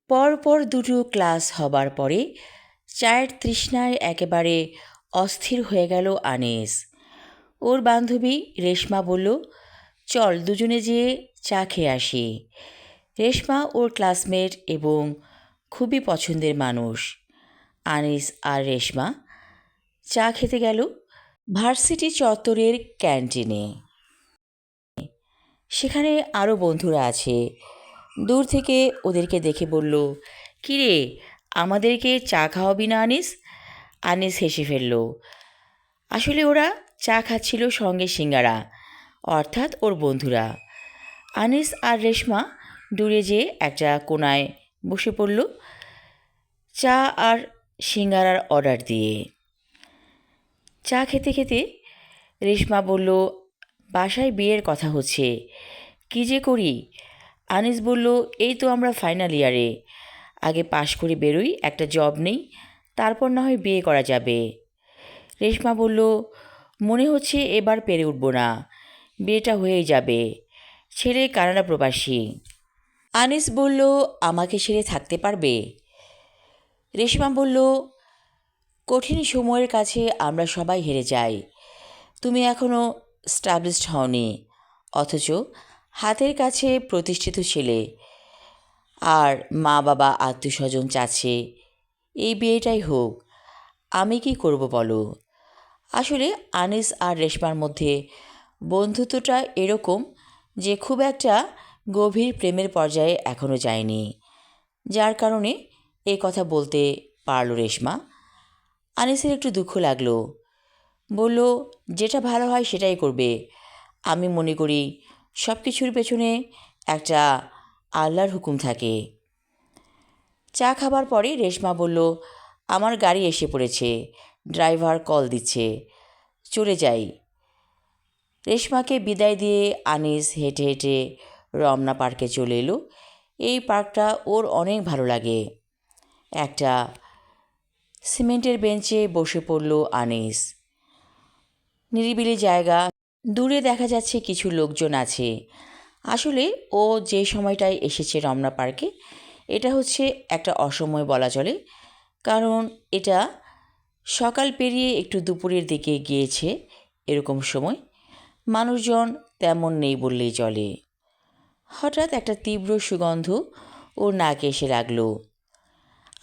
পরপর দুটো ক্লাস হবার পরে চায়ের তৃষ্ণায় একেবারে অস্থির হয়ে গেল আনিস। ওর বান্ধবী রেশমা বলল, চল দুজনে যেয়ে চা খেয়ে আসি। রেশমা ওর ক্লাসমেট এবং খুবই পছন্দের মানুষ। আনিস আর রেশমা চা খেতে গেল ভার্সিটি চত্বরের ক্যান্টিনে। সেখানে আরও বন্ধুরা আছে। দূর থেকে ওদেরকে দেখে বলল, কিরে, আমাদেরকে চা খাওয়াবি না আনিস? আনিস হেসে ফেলল। আসলে ওরা চা খাচ্ছিল সঙ্গে সিঙ্গারা, অর্থাৎ ওর বন্ধুরা। আনিস আর রেশমা দূরে যেয়ে একটা কোনায় বসে পড়ল চা আর সিঙ্গারার অর্ডার দিয়ে। চা খেতে খেতে রেশমা বলল, বাসায় বিয়ের কথা হচ্ছে, কী যে করি। আনিস বলল, এই তো আমরা ফাইনাল ইয়ারে, আগে পাশ করে বেরোই, একটা জব নেই, তারপর না হয় বিয়ে করা যাবে। রেশমা বলল, মনে হচ্ছে এবার পেরে উঠব না, বিয়েটা হয়েই যাবে, ছেলে কানাডা প্রবাসী। আনিস বলল, আমাকে ছেড়ে থাকতে পারবে? রেশমা বলল, কঠিন সময়ের কাছে আমরা সবাই হেরে যাই, তুমি এখনও স্টাবলিশড হওনি, অথচ হাতের কাছে প্রতিষ্ঠিত ছেলে, আর মা বাবা আত্মীয়স্বজন চাচ্ছে এই বিয়েটাই হোক, আমি কি করব বলো? আসলে আনিস আর রেশমার মধ্যে বন্ধুত্বটা এরকম যে খুব একটা গভীর প্রেমের পর্যায়ে এখনও যায়নি, যার কারণে এই কথা বলতে পারল রেশমা। আনিসের একটু দুঃখ লাগলো। বলল, যেটা ভালো হয় সেটাই করবে, আমি মনে করি সব কিছুর পেছনে একটা আল্লাহর হুকুম থাকে। চা খাবার পরে রেশমা বলল, আমার গাড়ি এসে পড়েছে, ড্রাইভার কল দিচ্ছে, চলে যাই। রেশমাকে বিদায় দিয়ে আনিস হেঁটে হেঁটে রমনা পার্কে চলে এলো। এই পার্কটা ওর অনেক ভালো লাগে। একটা সিমেন্টের বেঞ্চে বসে পড়ল আনিস। নিরিবিলি জায়গা, দূরে দেখা যাচ্ছে কিছু লোকজন আছে। আসলে ও যে সময়টায় এসেছে রমনা পার্কে, এটা হচ্ছে একটা অসময় বলা চলে, কারণ এটা সকাল পেরিয়ে একটু দুপুরের দিকে গিয়েছে। এরকম সময় মানুষজন তেমন নেই বললেই চলে। হঠাৎ একটা তীব্র সুগন্ধ ওর নাকে এসে লাগলো।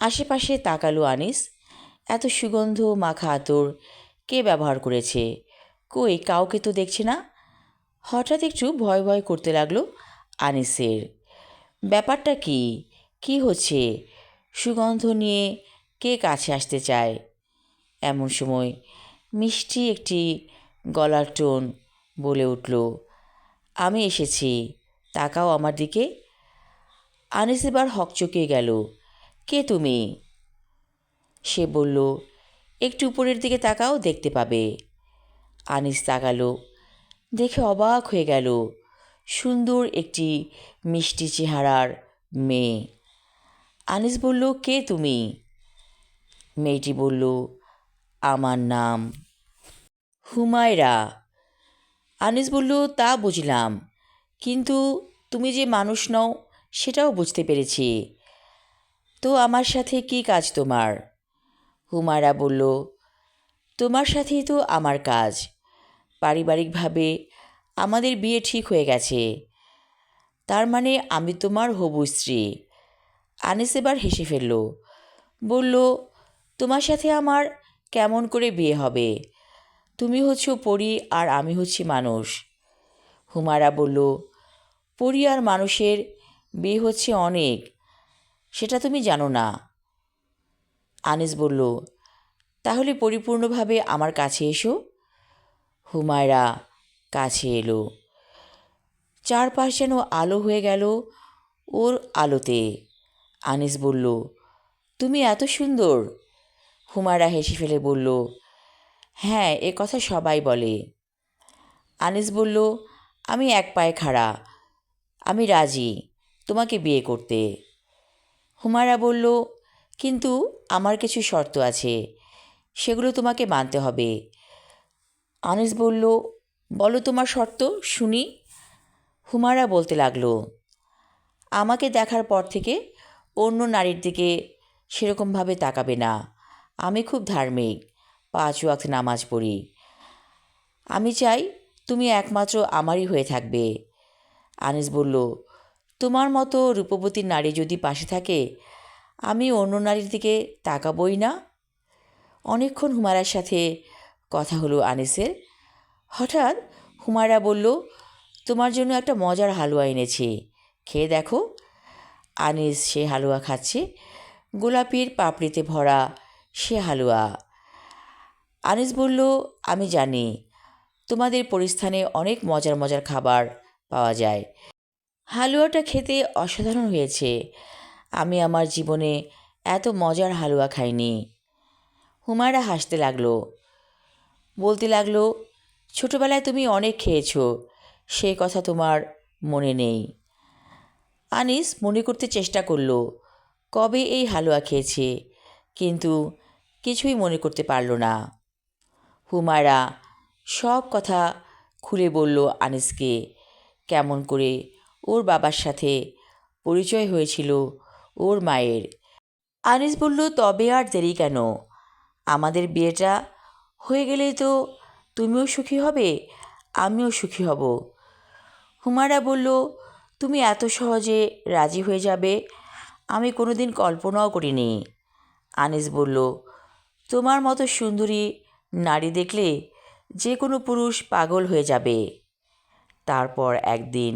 আশেপাশে তাকালো আনিস। এত সুগন্ধ মাখা আতর কে ব্যবহার করেছে? কই, কাউকে তো দেখছে না। হঠাৎ একটু ভয় ভয় করতে লাগলো আনিসের। ব্যাপারটা কি, কি হচ্ছে? সুগন্ধ নিয়ে কে কাছে আসতে চায়? এমন সময় মিষ্টি একটি গলার টোন বলে উঠল, আমি এসেছি, তাকাও আমার দিকে। আনিস এবার হকচকিয়ে গেল। কে তুমি? সে বলল, একটু উপরের দিকে তাকাও, দেখতে পাবে। আনিস তাকালো, দেখে অবাক হয়ে গেল। সুন্দর একটি মিষ্টি চেহারার মেয়ে। আনিস বলল, কে তুমি? মেয়েটি বলল, আমার নাম হুমায়রা। আনিস বলল, তা বুঝলাম, কিন্তু তুমি যে মানুষ নও সেটাও বুঝতে পেরেছি, তো আমার সাথে কি কাজ তোমার? হুমায়রা বলল, তোমার সাথেই তো আমার কাজ। পারিবারিকভাবে আমাদের বিয়ে ঠিক হয়ে গেছে, তার মানে আমি তোমার হবু স্ত্রী। আনিস এবার হেসে ফেলল, বলল, তোমার সাথে আমার কেমন করে বিয়ে হবে? তুমি হচ্ছ পরী আর আমি হচ্ছি মানুষ। হুমায়রা বলল, পরী আর মানুষের বিয়ে হচ্ছে অনেক, সেটা তুমি জানো না। আনিস বলল, তাহলে পরিপূর্ণভাবে আমার কাছে এসো। হুমায়রা কাছে এলো। চারপাশ যেন আলো হয়ে গেল ওর আলোতে। আনিস বলল, তুমি এত সুন্দর। হুমায়রা হেসে ফেলে বলল, হ্যাঁ, এ কথা সবাই বলে। আনিস বলল, আমি এক পায়ে খাড়া, আমি রাজি তোমাকে বিয়ে করতে। হুমায়রা বলল, কিন্তু আমার কিছু শর্ত আছে, সেগুলো তোমাকে মানতে হবে। আনিস বলল, বলো তোমার শর্ত, শুনি। হুমায়রা বলতে লাগলো, আমাকে দেখার পর থেকে অন্য নারীর দিকে সেরকমভাবে তাকাবে না। আমি খুব ধার্মিক, 5 ওয়াক্ত নামাজ পড়ি। আমি চাই তুমি একমাত্র আমারই হয়ে থাকবে। আনিস বলল, তোমার মতো রূপবতী নারী যদি পাশে থাকে, আমি অন্য নারীর দিকে তাকাবই না। অনেকক্ষণ হুমায়রার সাথে কথা হলো আনিসের। হঠাৎ হুমায়রা বলল, তোমার জন্য একটা মজার হালুয়া এনেছি, খেয়ে দেখো। আনিস সে হালুয়া খাচ্ছে, গোলাপির পাপড়িতে ভরা সে হালুয়া। আনিস বলল, আমি জানি তোমাদের পরিস্থানে অনেক মজার মজার খাবার পাওয়া যায়। হালুয়াটা খেতে অসাধারণ হয়েছে। আমি আমার জীবনে এত মজার হালুয়া খাইনি। হুমায়রা হাসতে লাগলো, বলতে লাগলো, ছোটবেলায় তুমি অনেক খেয়েছো, সেই কথা তোমার মনে নেই। আনিস মনে করতে চেষ্টা করলো কবে এই হালুয়া খেয়েছে, কিন্তু কিছুই মনে করতে পারল না। হুমায়রা সব কথা খুলে বলল আনিসকে, কেমন করে ওর বাবার সাথে পরিচয় হয়েছিল ওর মায়ের। আনিস বলল, তবে আর দেরি কেন? আমাদের বিয়েটা হয়ে গেলেই তো তুমিও সুখী হবে, আমিও সুখী হব। হুমায়রা বলল, তুমি এত সহজে রাজি হয়ে যাবে আমি কোনোদিন কল্পনাও করিনি। আনিস বলল, তোমার মতো সুন্দরী নারী দেখলে যে কোনো পুরুষ পাগল হয়ে যাবে। তারপর একদিন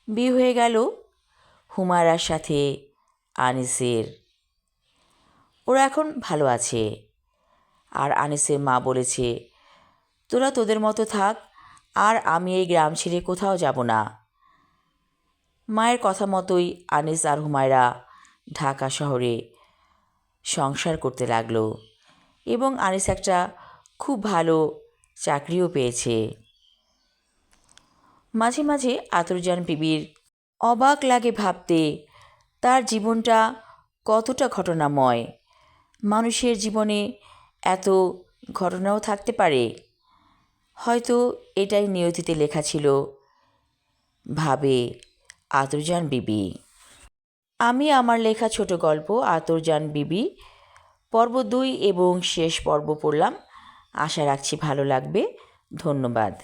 বিয়ে হয়ে গেল হুমায়রার সাথে আনিসের। ওরা এখন ভালো আছে। আর আনিসের মা বলেছে, তোরা তোদের মতো থাক, আর আমি এই গ্রাম ছেড়ে কোথাও যাব না। মায়ের কথা মতোই আনিস আর হুমায়রা ঢাকা শহরে সংসার করতে লাগলো এবং আনিস একটা খুব ভালো চাকরিও পেয়েছে। মাঝে মাঝে আতরজান বিবির অবাক লাগে ভাবতে, তার জীবনটা কতটা ঘটনাময়। মানুষের জীবনে এত ঘটনাও থাকতে পারে। হয়তো এটাই নিয়তিতে লেখা ছিল, ভাবে আতরজান বিবি। আমি আমার লেখা ছোট গল্প আতরজান বিবি পর্ব 2 এবং শেষ পর্ব পড়লাম। আশা রাখছি ভালো লাগবে। ধন্যবাদ।